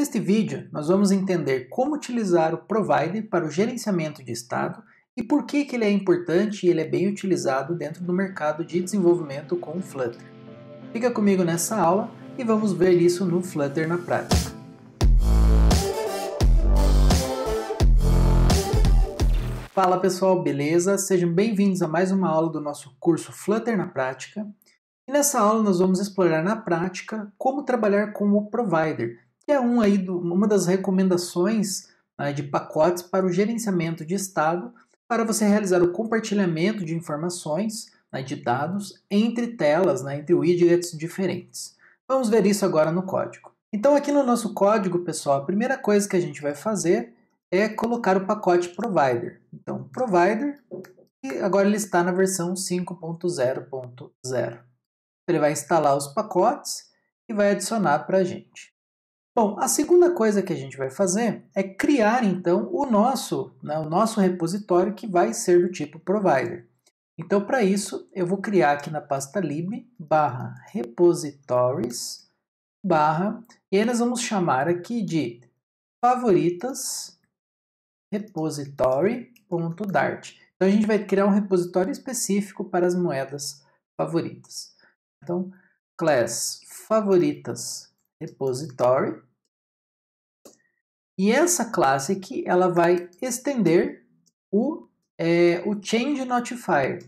Neste vídeo, nós vamos entender como utilizar o Provider para o gerenciamento de estado e por que ele é importante e ele é bem utilizado dentro do mercado de desenvolvimento com o Flutter. Fica comigo nessa aula e vamos ver isso no Flutter na prática. Fala pessoal, beleza? Sejam bem-vindos a mais uma aula do nosso curso Flutter na prática. E nessa aula nós vamos explorar na prática como trabalhar com o Provider, que é uma das recomendações de pacotes para o gerenciamento de estado, para você realizar o compartilhamento de informações, de dados, entre telas, entre widgets diferentes. Vamos ver isso agora no código. Então aqui no nosso código, pessoal, a primeira coisa que a gente vai fazer é colocar o pacote Provider. Então, Provider, e agora ele está na versão 5.0.0. Ele vai instalar os pacotes e vai adicionar para a gente. Bom, a segunda coisa que a gente vai fazer é criar, então, o nosso repositório que vai ser do tipo Provider. Então, para isso, eu vou criar aqui na pasta lib /repositories e aí nós vamos chamar aqui de favoritas repository.dart. Então, a gente vai criar um repositório específico para as moedas favoritas. Então, class favoritas repository. E essa classe aqui, ela vai estender o change notifier.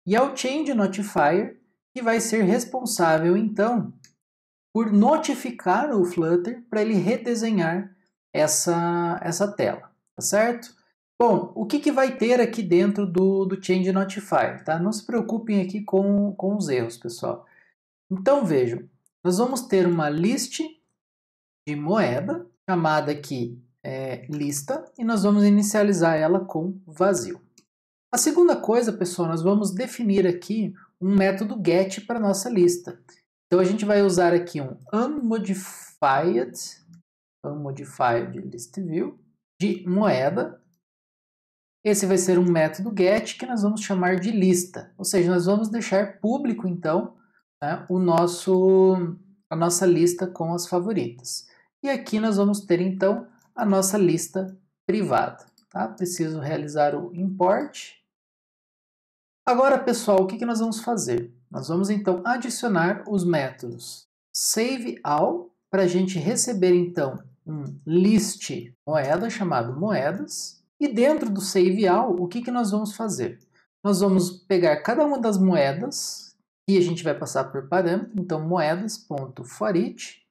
E é o change notifier que vai ser responsável, então, por notificar o Flutter para ele redesenhar essa tela, tá certo? Bom, o que vai ter aqui dentro do change notifier, tá? Não se preocupem aqui com os erros, pessoal. Então, vejam, nós vamos ter uma list de moeda, chamada aqui lista, e nós vamos inicializar ela com vazio. A segunda coisa, pessoal, nós vamos definir aqui um método get para a nossa lista. Então, a gente vai usar aqui um unmodified list view de moeda. Esse vai ser um método get que nós vamos chamar de lista, ou seja, nós vamos deixar público, então, a nossa lista com as favoritas. E aqui nós vamos ter, então, a nossa lista privada. Tá? Preciso realizar o import. Agora, pessoal, o que nós vamos fazer? Nós vamos, então, adicionar os métodos saveAll para a gente receber, então, um list moeda chamado moedas. E dentro do saveAll, o que nós vamos fazer? Nós vamos pegar cada uma das moedas e a gente vai passar por parâmetro, então moedas.forEach,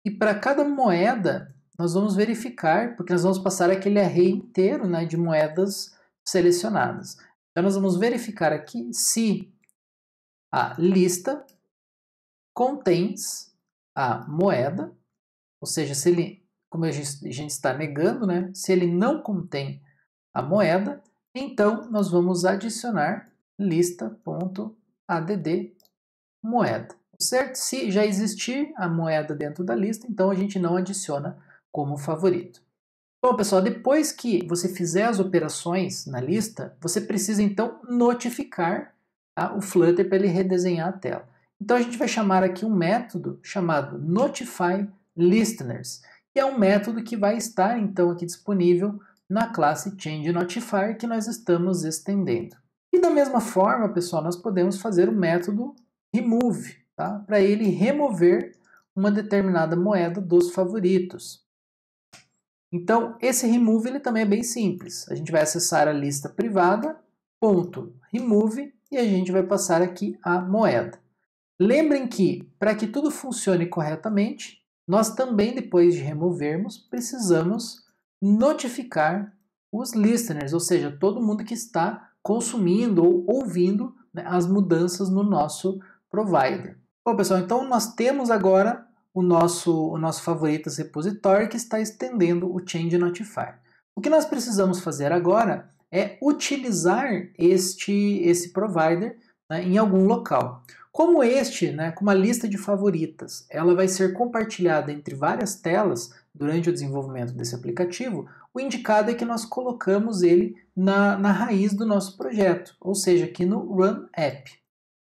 e para cada moeda nós vamos verificar, porque nós vamos passar aquele array inteiro de moedas selecionadas. Então nós vamos verificar aqui se a lista contém a moeda, ou seja, se ele, como a gente está negando, se ele não contém a moeda, então nós vamos adicionar lista.add moeda, certo? Se já existir a moeda dentro da lista, então a gente não adiciona como favorito. Bom, pessoal, depois que você fizer as operações na lista, você precisa então notificar o Flutter para ele redesenhar a tela. Então a gente vai chamar aqui um método chamado notifyListeners, que é um método que vai estar então aqui disponível na classe changeNotifier que nós estamos estendendo. E da mesma forma, pessoal, nós podemos fazer o método remove, tá? Para ele remover uma determinada moeda dos favoritos. Então, esse remove ele também é bem simples. A gente vai acessar a lista privada, .remove, e a gente vai passar aqui a moeda. Lembrem que, para que tudo funcione corretamente, nós também, depois de removermos, precisamos notificar os listeners, ou seja, todo mundo que está consumindo ou ouvindo as mudanças no nosso Provider. Bom, pessoal, então nós temos agora o nosso favoritas repositório que está estendendo o change notifier. O que nós precisamos fazer agora é utilizar esse Provider em algum local. Como como a lista de favoritas, ela vai ser compartilhada entre várias telas durante o desenvolvimento desse aplicativo, o indicado é que nós colocamos ele na raiz do nosso projeto, ou seja, aqui no Run App.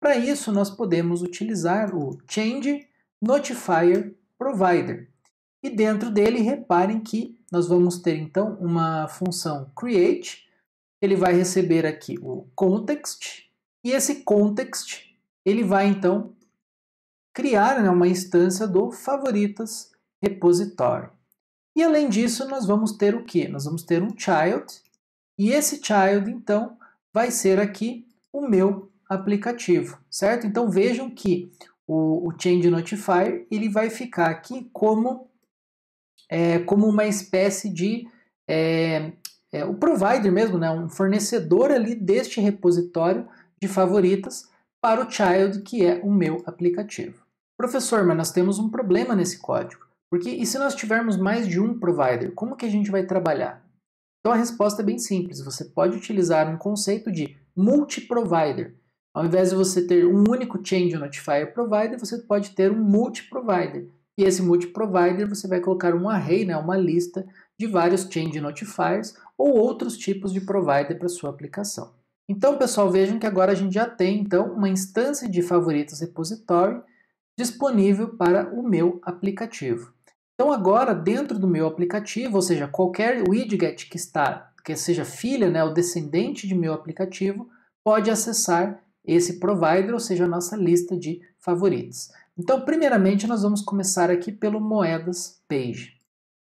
Para isso, nós podemos utilizar o Change Notifier Provider. E dentro dele, reparem que nós vamos ter então uma função create. Ele vai receber aqui o context, e esse context ele vai então criar, né, uma instância do favoritas repository. E além disso, nós vamos ter o quê? Nós vamos ter um child, e esse child então vai ser aqui o meu aplicativo, certo? Então vejam que o change notifier ele vai ficar aqui como uma espécie de o provider mesmo, né? Um fornecedor ali deste repositório de favoritas para o child, que é o meu aplicativo. Professor, mas nós temos um problema nesse código. Porque e se nós tivermos mais de um provider, como que a gente vai trabalhar? Então a resposta é bem simples. Você pode utilizar um conceito de multi-provider. Ao invés de você ter um único change notifier provider, você pode ter um multi-provider. E esse multi-provider você vai colocar um array, né, uma lista de vários change notifiers ou outros tipos de provider para sua aplicação. Então, pessoal, vejam que agora a gente já tem então uma instância de favoritos repository disponível para o meu aplicativo. Então agora, dentro do meu aplicativo, ou seja, qualquer widget que seja filha, né, ou descendente de meu aplicativo, pode acessar esse provider, ou seja, a nossa lista de favoritos. Então, primeiramente, nós vamos começar aqui pelo moedas page.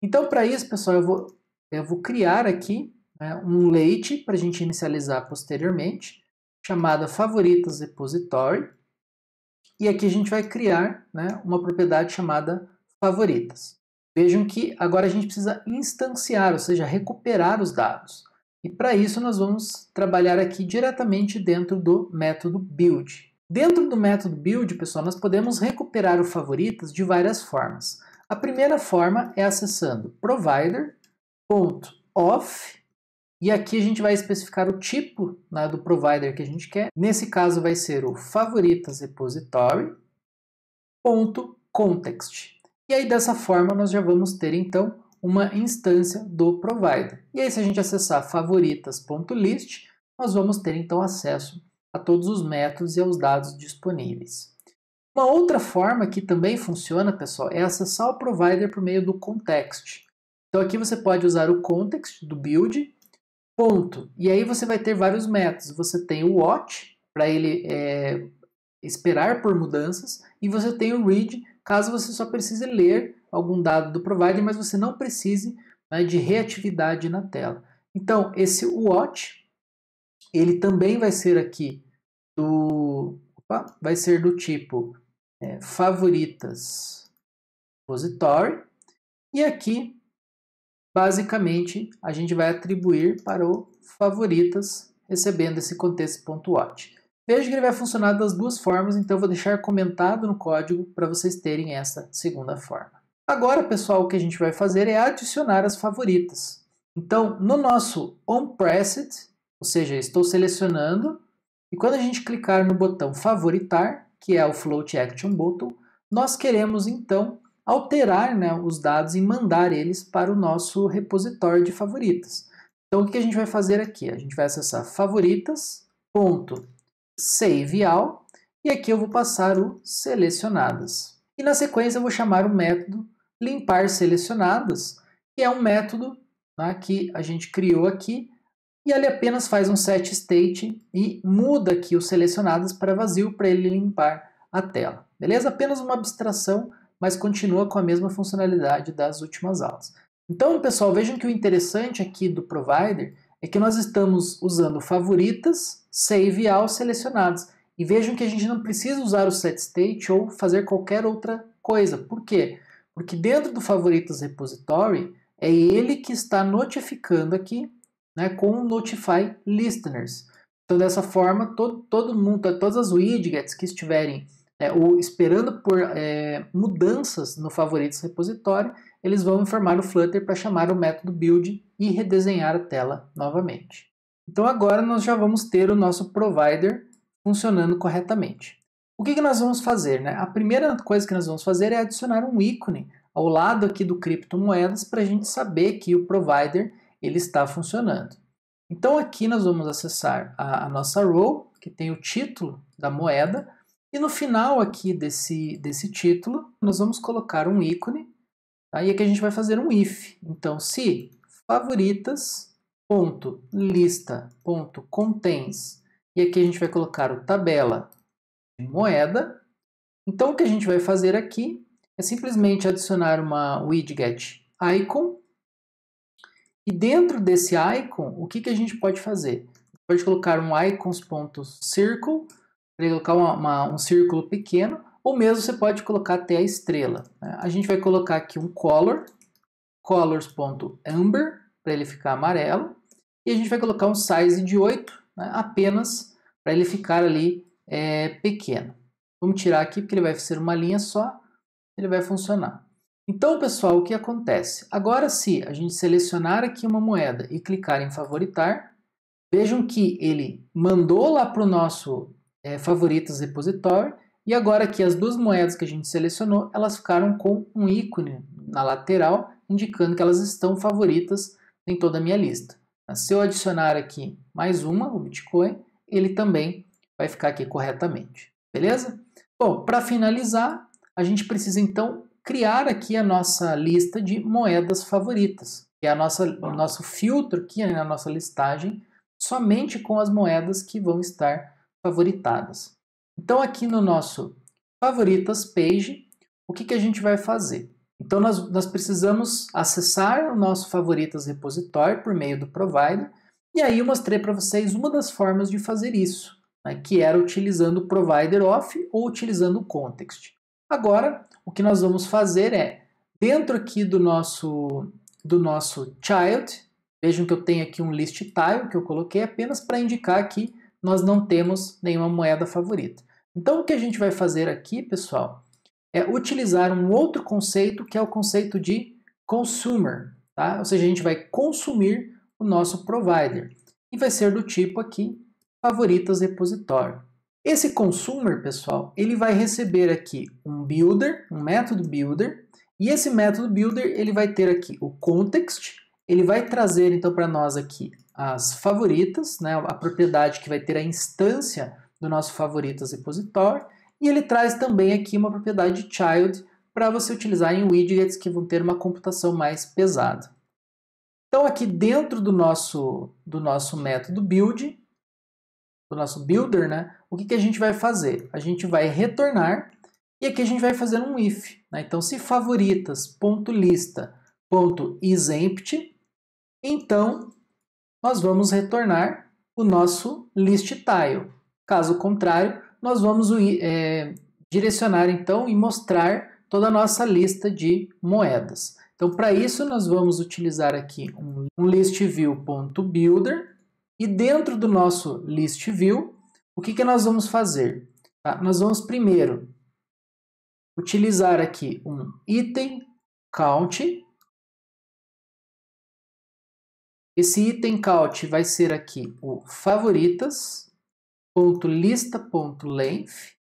Então, para isso, pessoal, eu vou criar aqui, né, um late para a gente inicializar posteriormente, chamada favoritas repository. E aqui a gente vai criar, né, uma propriedade chamada favoritas. Vejam que agora a gente precisa instanciar, ou seja, recuperar os dados. E para isso nós vamos trabalhar aqui diretamente dentro do método build. Dentro do método build, pessoal, nós podemos recuperar o favoritas de várias formas. A primeira forma é acessando provider.auth, e aqui a gente vai especificar o tipo, né, do provider que a gente quer. Nesse caso vai ser o favoritas repository.context. E aí dessa forma nós já vamos ter então uma instância do provider. E aí se a gente acessar favoritas.list, nós vamos ter então acesso a todos os métodos e aos dados disponíveis. Uma outra forma que também funciona, pessoal, é acessar o provider por meio do context. Então aqui você pode usar o context do build, ponto. E aí você vai ter vários métodos. Você tem o watch, para ele esperar por mudanças, e você tem o read, caso você só precise ler algum dado do provider, mas você não precise, né, de reatividade na tela. Então, esse watch, ele também vai ser aqui vai ser do tipo favoritas repository, e aqui basicamente a gente vai atribuir para o favoritas recebendo esse contexto.watch. Veja que ele vai funcionar das duas formas, então eu vou deixar comentado no código para vocês terem essa segunda forma. Agora, pessoal, o que a gente vai fazer é adicionar as favoritas. Então, no nosso onPressed, ou seja, estou selecionando, e quando a gente clicar no botão favoritar, que é o Float Action Button, nós queremos então alterar, né, os dados e mandar eles para o nosso repositório de favoritas. Então, o que a gente vai fazer aqui? A gente vai acessar favoritas.saveAll, e aqui eu vou passar o selecionadas. E na sequência eu vou chamar o método limpar selecionadas, que é um método, né, que a gente criou aqui, e ele apenas faz um set state e muda aqui os selecionados para vazio para ele limpar a tela. Beleza? Apenas uma abstração, mas continua com a mesma funcionalidade das últimas aulas. Então, pessoal, vejam que o interessante aqui do provider é que nós estamos usando favoritas, save all selecionados. E vejam que a gente não precisa usar o set state ou fazer qualquer outra coisa. Por quê? Porque dentro do favoritas repository é ele que está notificando aqui, né, com o notify listeners. Então, dessa forma, todo mundo, todas as widgets que estiverem ou esperando por mudanças no favoritos repositório, eles vão informar o Flutter para chamar o método build e redesenhar a tela novamente. Então agora nós já vamos ter o nosso provider funcionando corretamente. O que nós vamos fazer? Né? A primeira coisa que nós vamos fazer é adicionar um ícone ao lado aqui do criptomoedas para a gente saber que o provider ele está funcionando. Então aqui nós vamos acessar a nossa row, que tem o título da moeda, e no final aqui desse título, nós vamos colocar um ícone Tá? E aqui a gente vai fazer um if. Então, se favoritas.lista.contains, e aqui a gente vai colocar o tabela de moeda. Então, o que a gente vai fazer aqui é simplesmente adicionar uma widget icon. E dentro desse icon, o que a gente pode fazer? Pode colocar um icons.circle, para colocar um círculo pequeno, ou mesmo você pode colocar até a estrela. Né? A gente vai colocar aqui um color, colors.amber, para ele ficar amarelo, e a gente vai colocar um size de 8, né? Apenas para ele ficar ali pequeno. Vamos tirar aqui porque ele vai ser uma linha só, ele vai funcionar. Então, pessoal, o que acontece? Agora, se a gente selecionar aqui uma moeda e clicar em favoritar, vejam que ele mandou lá para o nosso favoritos repositório, e agora aqui as duas moedas que a gente selecionou, elas ficaram com um ícone na lateral, indicando que elas estão favoritas em toda a minha lista. Se eu adicionar aqui mais uma, o Bitcoin, ele também vai ficar aqui corretamente. Beleza? Bom, para finalizar, a gente precisa então criar aqui a nossa lista de moedas favoritas, que é o nosso filtro aqui na nossa listagem, somente com as moedas que vão estar favoritadas. Então aqui no nosso favoritas page, o que a gente vai fazer? Então nós precisamos acessar o nosso favoritas repositório por meio do provider, e aí eu mostrei para vocês uma das formas de fazer isso, né, que era utilizando o provider off ou utilizando o context. Agora, o que nós vamos fazer é, dentro aqui do nosso child, vejam que eu tenho aqui um list tile que eu coloquei apenas para indicar que nós não temos nenhuma moeda favorita. Então, o que a gente vai fazer aqui, pessoal, é utilizar um outro conceito, que é o conceito de consumer. Tá? Ou seja, a gente vai consumir o nosso provider. E vai ser do tipo aqui, favoritas repositório. Esse consumer, pessoal, ele vai receber aqui um builder, um método builder, e esse método builder ele vai ter aqui o context, ele vai trazer então para nós aqui as favoritas, né, a propriedade que vai ter a instância do nosso favoritas repositório, e ele traz também aqui uma propriedade child para você utilizar em widgets que vão ter uma computação mais pesada. Então aqui dentro do nosso método build, do nosso builder, né, o que a gente vai fazer? A gente vai retornar e aqui a gente vai fazer um if. Né? Então, se favoritas.lista.isEmpty, então nós vamos retornar o nosso list tile. Caso contrário, nós vamos direcionar então e mostrar toda a nossa lista de moedas. Então, para isso, nós vamos utilizar aqui um listview.builder. E dentro do nosso list view, o que nós vamos fazer? Tá? Nós vamos primeiro utilizar aqui um item count. Esse item count vai ser aqui o favoritas.lista.length.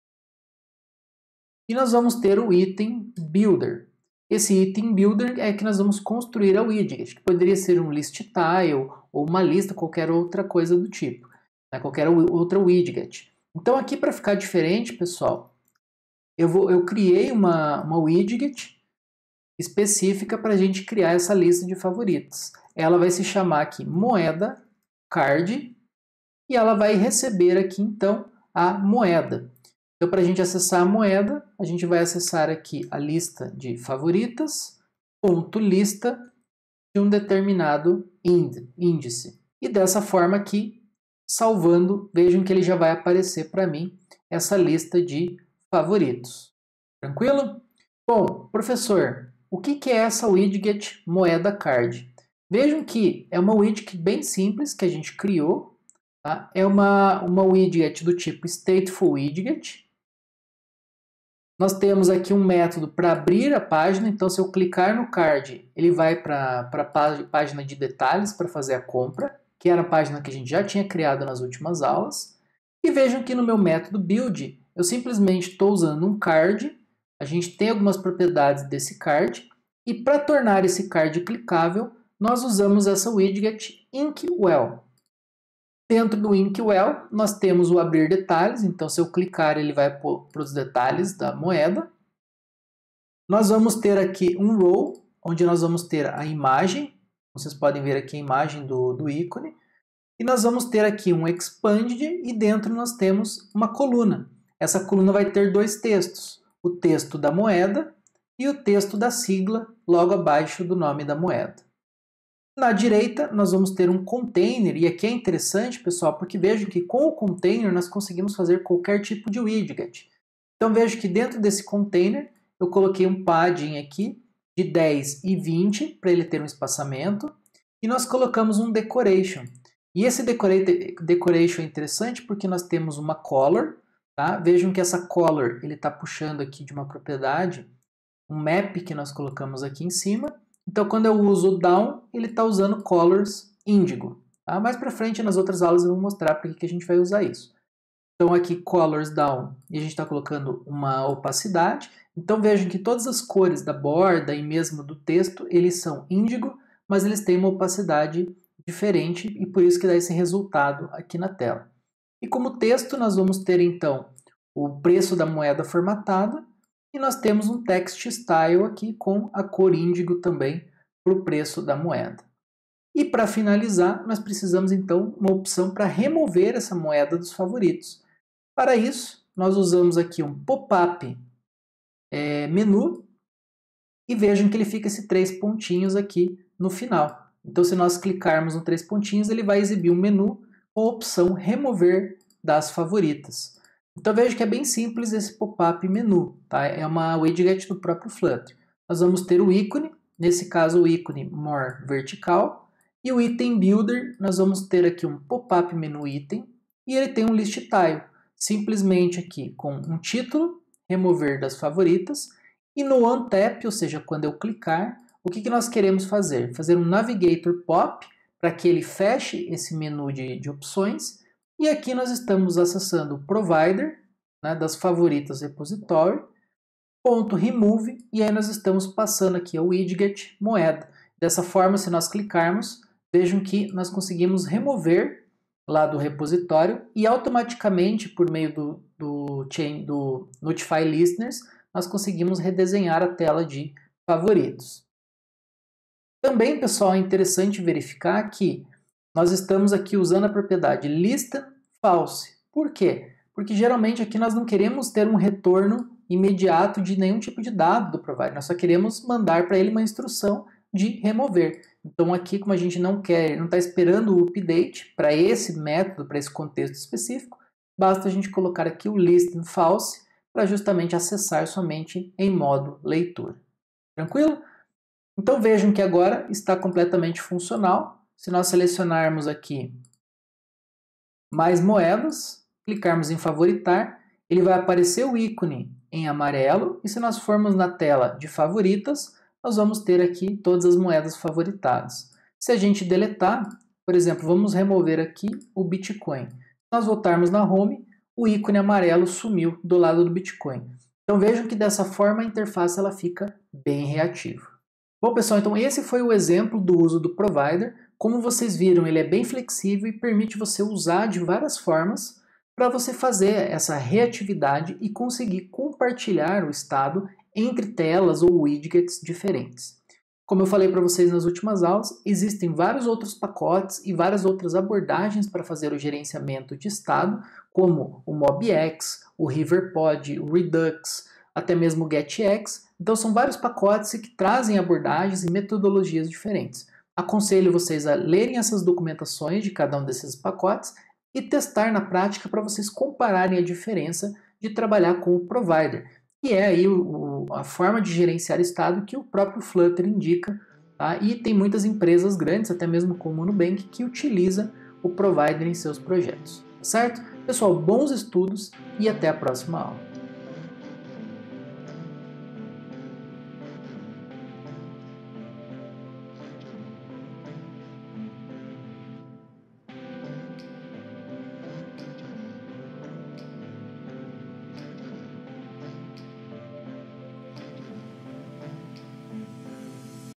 E nós vamos ter o item builder. Esse item builder é que nós vamos construir a widget, que poderia ser um list tile ou uma lista, qualquer outra coisa do tipo, né? Qualquer outra widget. Então aqui para ficar diferente, pessoal, eu criei uma widget específica para a gente criar essa lista de favoritos. Ela vai se chamar aqui moeda card e ela vai receber aqui então a moeda. Então, para a gente acessar a moeda, a gente vai acessar aqui a lista de favoritas, ponto lista de um determinado índice. E dessa forma aqui, salvando, vejam que ele já vai aparecer para mim essa lista de favoritos. Tranquilo? Bom, professor, o que é essa widget moeda card? Vejam que é uma widget bem simples que a gente criou. Tá? É uma widget do tipo stateful widget. Nós temos aqui um método para abrir a página, então se eu clicar no card, ele vai para a página de detalhes para fazer a compra, que era a página que a gente já tinha criado nas últimas aulas. E vejam que no meu método build, eu simplesmente estou usando um card, a gente tem algumas propriedades desse card, e para tornar esse card clicável, nós usamos essa widget Inkwell. Dentro do Inkwell, nós temos o abrir detalhes, então se eu clicar ele vai para os detalhes da moeda. Nós vamos ter aqui um row, onde nós vamos ter a imagem, vocês podem ver aqui a imagem do ícone, e nós vamos ter aqui um expanded e dentro nós temos uma coluna. Essa coluna vai ter dois textos, o texto da moeda e o texto da sigla logo abaixo do nome da moeda. Na direita, nós vamos ter um container, e aqui é interessante, pessoal, porque vejam que com o container nós conseguimos fazer qualquer tipo de widget. Então vejo que dentro desse container eu coloquei um padding aqui de 10 e 20 para ele ter um espaçamento, e nós colocamos um decoration. E esse decoration é interessante porque nós temos uma color, tá? Vejam que essa color ele está puxando aqui de uma propriedade, um map que nós colocamos aqui em cima. Então, quando eu uso o down, ele está usando colors índigo. Tá? Mais para frente, nas outras aulas, eu vou mostrar para que a gente vai usar isso. Então, aqui, colors down, e a gente está colocando uma opacidade. Então, vejam que todas as cores da borda e mesmo do texto, eles são índigo, mas eles têm uma opacidade diferente e por isso que dá esse resultado aqui na tela. E como texto, nós vamos ter, então, o preço da moeda formatada, e nós temos um text style aqui com a cor índigo também para o preço da moeda. E para finalizar, nós precisamos então uma opção para remover essa moeda dos favoritos. Para isso, nós usamos aqui um pop-up menu e vejam que ele fica esses 3 pontinhos aqui no final. Então, se nós clicarmos no 3 pontinhos, ele vai exibir um menu com a opção remover das favoritas. Então veja que é bem simples esse pop-up menu, tá? É uma widget do próprio Flutter. Nós vamos ter o ícone, nesse caso o ícone more vertical, e o item builder, nós vamos ter aqui um pop-up menu item, e ele tem um list tile, simplesmente aqui com um título, remover das favoritas, e no OnTap, ou seja, quando eu clicar, o que nós queremos fazer? Fazer um navigator pop, para que ele feche esse menu de opções. E aqui nós estamos acessando o provider, né, das favoritas repository, .remove, e aí nós estamos passando aqui ao widget moeda. Dessa forma, se nós clicarmos, vejam que nós conseguimos remover lá do repositório e automaticamente, por meio do Notify Listeners, nós conseguimos redesenhar a tela de favoritos. Também, pessoal, é interessante verificar que nós estamos aqui usando a propriedade listen false. Por quê? Porque geralmente aqui nós não queremos ter um retorno imediato de nenhum tipo de dado do provider. Nós só queremos mandar para ele uma instrução de remover. Então aqui, como a gente não está esperando o update para esse método, para esse contexto específico, basta a gente colocar aqui o listen false para justamente acessar somente em modo leitura. Tranquilo? Então vejam que agora está completamente funcional. Se nós selecionarmos aqui mais moedas, clicarmos em favoritar, ele vai aparecer o ícone em amarelo, e se nós formos na tela de favoritas, nós vamos ter aqui todas as moedas favoritadas. Se a gente deletar, por exemplo, vamos remover aqui o Bitcoin. Se nós voltarmos na home, o ícone amarelo sumiu do lado do Bitcoin. Então vejam que dessa forma a interface ela fica bem reativa. Bom, pessoal, então esse foi o exemplo do uso do provider. Como vocês viram, ele é bem flexível e permite você usar de várias formas para você fazer essa reatividade e conseguir compartilhar o estado entre telas ou widgets diferentes. Como eu falei para vocês nas últimas aulas, existem vários outros pacotes e várias outras abordagens para fazer o gerenciamento de estado, como o MobX, o Riverpod, o Redux, até mesmo o GetX. Então são vários pacotes que trazem abordagens e metodologias diferentes. Aconselho vocês a lerem essas documentações de cada um desses pacotes e testar na prática para vocês compararem a diferença de trabalhar com o provider, que é aí a forma de gerenciar estado que o próprio Flutter indica, tá? E tem muitas empresas grandes, até mesmo como o Nubank, que utiliza o provider em seus projetos, certo? Pessoal, bons estudos e até a próxima aula.